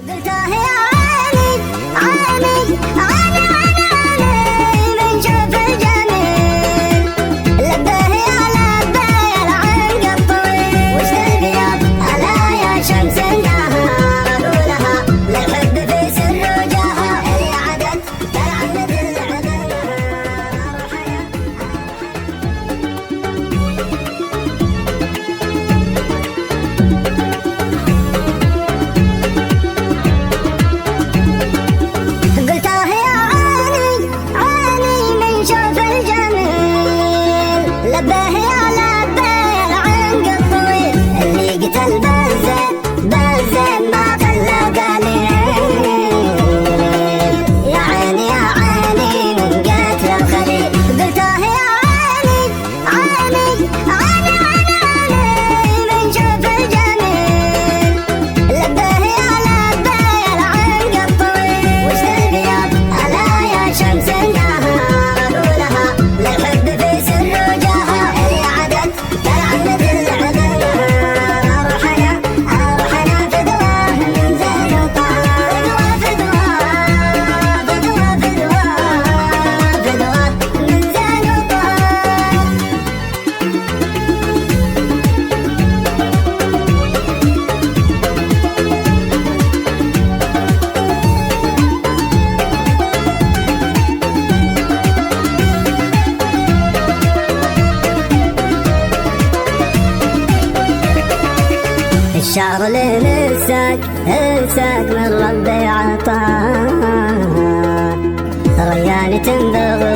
قلتها يا عيني عيني عيني عيني عيني من شوف الجميل. لبيه يا لبيه يا العنق الطويل. وش البياض ألا يا شمس النهار أقولها للحب في سر وجاها. اللي عدت تلعنت العدل أرحيا. قلتها يا عيني عيني من شوف الجميل. لبيه يا لبيه يا العنق الطويل. اللي قتل بالزين بالزين ما خلى قليل. يا عيني يا عيني من قتل الخليل. قلتها يا عيني عيني عيني عيني عيني من شوف الجميل. لبيه يا لبيه يا العنق الطويل. وش البياض ألا يا شمس النهار أقولها للحب في سر وجاها. اللي عدت تلعنت العدل أرحنا أرحنا فدواه من زين وطهر. فدواه فدواه فدواه فدواه من زين وطهر. الشعر للساق الساق من ربي عطاه. رياني تنبغي